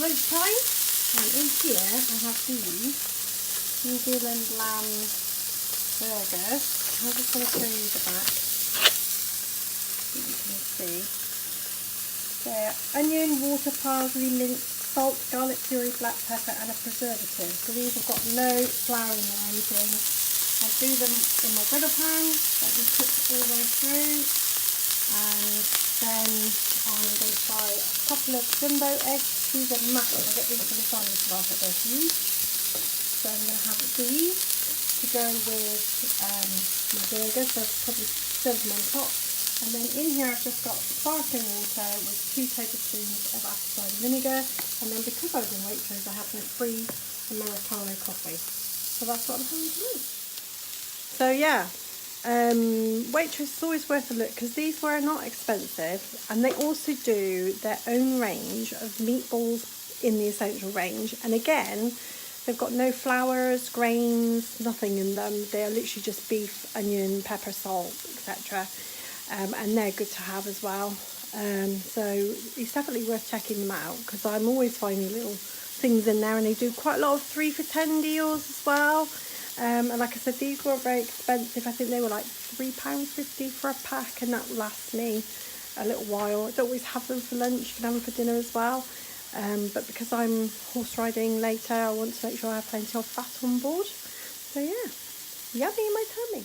lunchtime. And in here I have these New Zealand lamb burgers. I'm just going to show you the back so you can see. They're onion, water, parsley, mint, salt, garlic puree, black pepper and a preservative. So these have got no flour in or anything. I do them in my butter pan, let them cook all the way through, and then I'm going to try a couple of jumbo eggs. These are massive. I get these from the sandwich market, they're huge. So I'm going to have these to go with my burgers. So I'll probably serve them on top. And then in here I've just got sparkling water with 2 tablespoons of apple cider vinegar. And then because I was in Waitrose, I have my free Americano coffee. So that's what I'm having tonight. So yeah, Waitrose is always worth a look because these were not expensive, and they also do their own range of meatballs in the essential range. And again, they've got no flours, grains, nothing in them. They are literally just beef, onion, pepper, salt, etc. And they're good to have as well. So it's definitely worth checking them out because I'm always finding little things in there, and they do quite a lot of 3 for $10 deals as well. And like I said, these weren't very expensive. I think they were like £3.50 for a pack, and that lasts me a little while. I don't always have them for lunch, you can have them for dinner as well. But because I'm horse riding later, I want to make sure I have plenty of fat on board. So yeah, yummy in my tummy.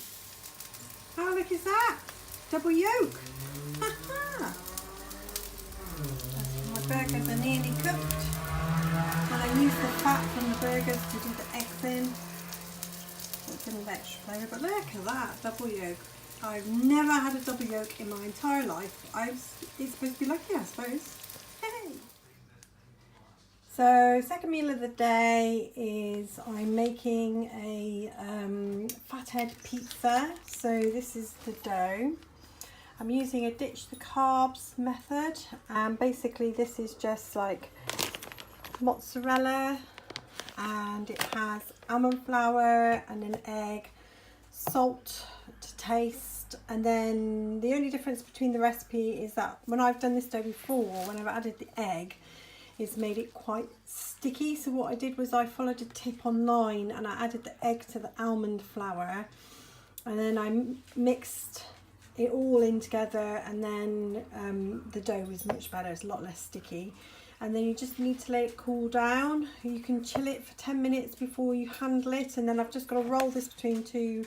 Oh, look at that, double yolk. My burgers are nearly cooked, and I use the fat from the burgers to do the eggs in. It's in the extra flavour, but look at that, double yolk. I've never had a double yolk in my entire life. It's supposed to be lucky, I suppose. Hey! So, second meal of the day is I'm making a fathead pizza. So this is the dough. I'm using a ditch the carbs method, and basically this is just like mozzarella, and it has almond flour and an egg, salt to taste, and then the only difference between the recipe is that when I've done this dough before, when I've added the egg, it's made it quite sticky. So what I did was I followed a tip online and I added the egg to the almond flour, and then I mixed it all in together, and then the dough was much better, it's a lot less sticky. And then you just need to let it cool down. You can chill it for 10 minutes before you handle it. And then I've just got to roll this between 2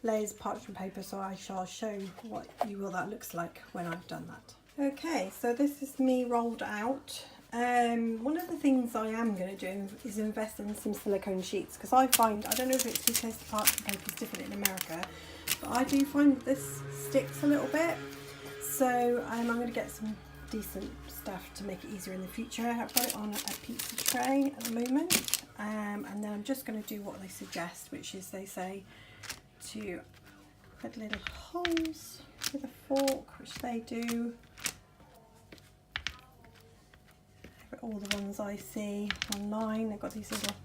layers of parchment paper, so I shall show what that looks like when I've done that. Okay, so this is me rolled out. One of the things I am going to do is invest in some silicone sheets, because I find, I don't know if it's because the parchment paper is different in America, but I do find that this sticks a little bit. So I'm going to get some decent stuff to make it easier in the future. I've got it on a pizza tray at the moment, and then I'm just going to do what they suggest, which is they say to put little holes with a fork, which they do. All the ones I see online, they've got these little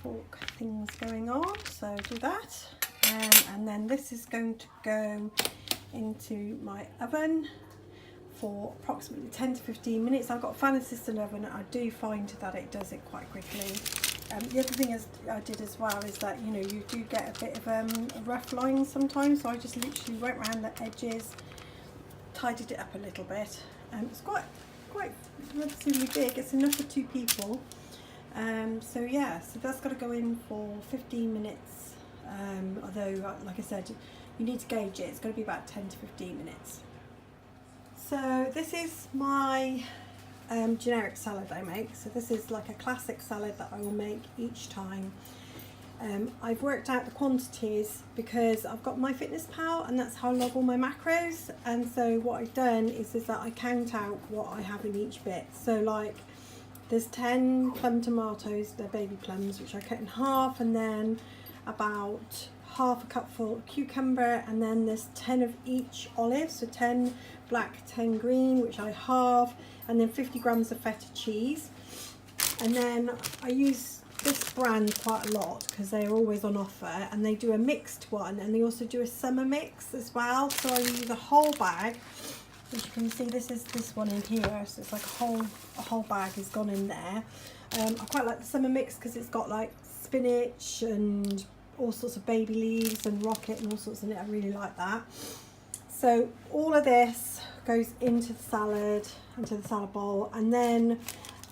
fork things going on, so do that. And then this is going to go into my oven for approximately 10 to 15 minutes. I've got a fan assisted oven, and I do find that it does it quite quickly. The other thing I did as well is that, you know, you do get a bit of a rough line sometimes, so I just literally went around the edges, tidied it up a little bit. It's quite relatively big, it's enough for 2 people. So yeah, so that's got to go in for 15 minutes, although like I said, you need to gauge it, it's going to be about 10 to 15 minutes. So this is my generic salad I make. So this is like a classic salad that I will make each time. I've worked out the quantities because I've got MyFitnessPal, and that's how I log all my macros. And so what I've done is that I count out what I have in each bit. So like there's 10 plum tomatoes, they're baby plums, which I cut in half, and then about half a cupful of cucumber, and then there's 10 of each olive, so 10 black, 10 green, which I halve, and then 50 grams of feta cheese. And then I use this brand quite a lot because they're always on offer, and they do a mixed one, and they also do a summer mix as well. So I use a whole bag, As you can see, this is this one in here, so it's like a whole bag has gone in there. I quite like the summer mix because it's got like spinach and all sorts of baby leaves and rocket and all sorts in it. I really like that. So all of this goes into the salad, into the salad bowl, and then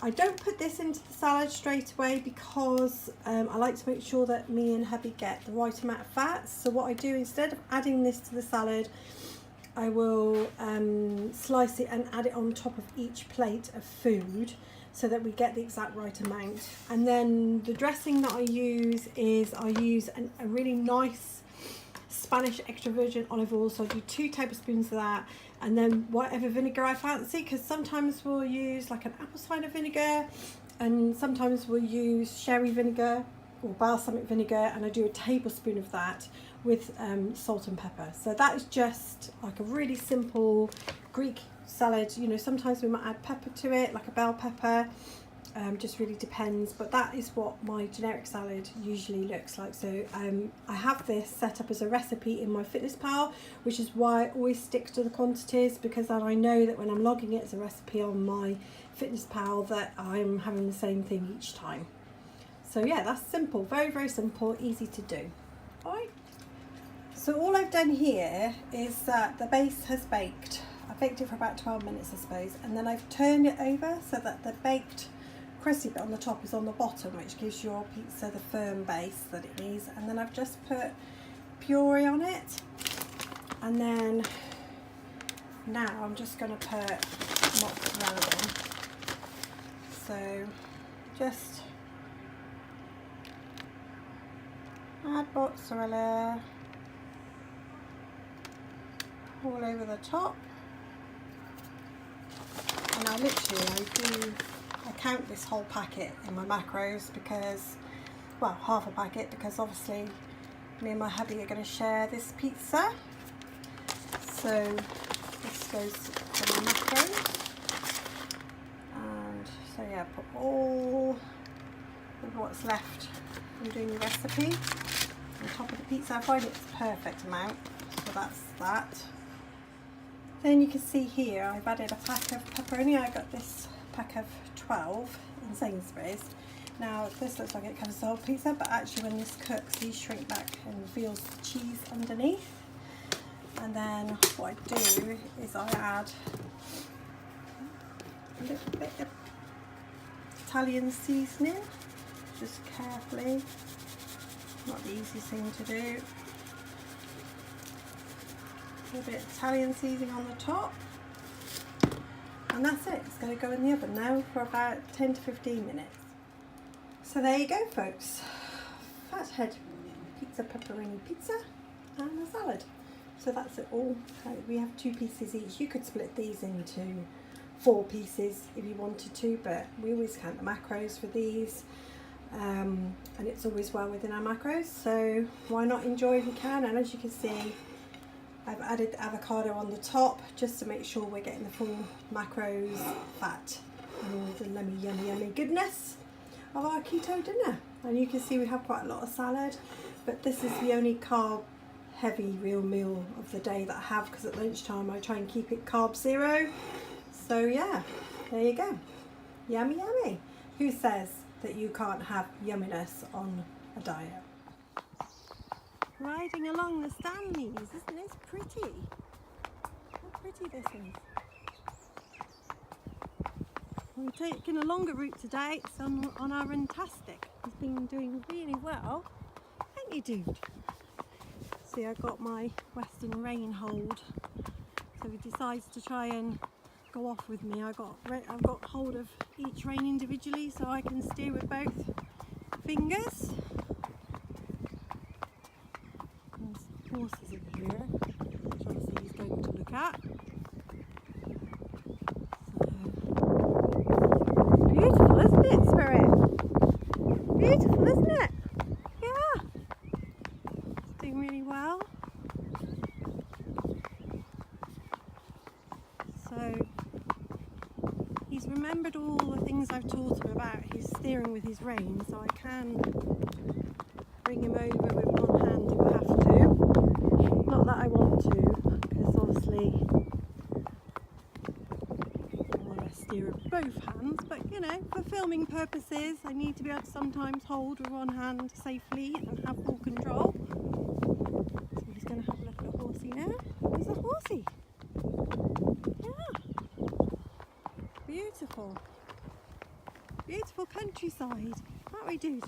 I don't put this into the salad straight away because I like to make sure that me and hubby get the right amount of fats. So what I do, instead of adding this to the salad, I will slice it and add it on top of each plate of food so that we get the exact right amount. And then the dressing that I use is I use a really nice Spanish extra virgin olive oil. So I do 2 tablespoons of that, and then whatever vinegar I fancy, because sometimes we'll use like an apple cider vinegar, and sometimes we'll use sherry vinegar or balsamic vinegar, and I do a tablespoon of that with salt and pepper. So that is just like a really simple Greek salad. You know, sometimes we might add pepper to it, like a bell pepper, just really depends, but that is what my generic salad usually looks like. So I have this set up as a recipe in my Fitness Pal, which is why I always stick to the quantities, because then I know that when I'm logging it as a recipe on my Fitness Pal that I'm having the same thing each time. So yeah, that's simple, very, very simple, easy to do. All right. So all I've done here is that the base has baked. I baked it for about 12 minutes, I suppose, and then I've turned it over so that the baked crusty bit on the top is on the bottom, which gives your pizza the firm base that it needs. And then I've just put puree on it, and then now I'm just going to put mozzarella in. So just add mozzarella all over the top, and I count this whole packet in my macros because, well, half a packet, because obviously me and my hubby are going to share this pizza. So this goes to my macros, and so yeah, put all of what's left from doing the recipe on top of the pizza. I find it's the perfect amount, so that's that. Then you can see here I've added a pack of pepperoni. I got this pack of 12 in Sainsbury's. Now this looks like it covers the whole pizza, but actually when this cooks these shrink back and reveals the cheese underneath. And then what I do is I add a little bit of Italian seasoning, just carefully, not the easiest thing to do. A bit of Italian seasoning on the top, and that's it. It's going to go in the oven now for about 10 to 15 minutes. So there you go, folks. Fathead pizza, pepperoni pizza, and a salad. So that's it all. We have 2 pieces each. You could split these into 4 pieces if you wanted to, but we always count the macros for these, and it's always well within our macros, so why not enjoy if you can. And as you can see, I've added the avocado on the top just to make sure we're getting the full macros, fat, and all the yummy, yummy, yummy goodness of our keto dinner. And you can see we have quite a lot of salad, but this is the only carb heavy real meal of the day that I have, because at lunchtime I try and keep it carb zero. So yeah, there you go. Yummy, yummy. Who says that you can't have yumminess on a diet? Riding along the Stanleys, isn't this pretty? How pretty this is. We're taking a longer route today. It's on our Runtastic. He's been doing really well, ain't he, dude? See, I got my Western Rain hold, so he decides to try and go off with me. I've got hold of each rein individually so I can steer with both fingers. Horses in here, which obviously he's going to look at. So, beautiful, isn't it, Spirit? Beautiful, isn't it? Yeah. It's doing really well. So he's remembered all the things I've taught him about his steering with his reins, so I can bring him over with one hand if I have to. Not that I want to, because obviously steer with both hands, but you know, for filming purposes I need to be able to sometimes hold with one hand safely and have full control. So I'm just going to have a look at the horsey now. There's a horsey. Yeah. Beautiful. Beautiful countryside. Aren't we, dude?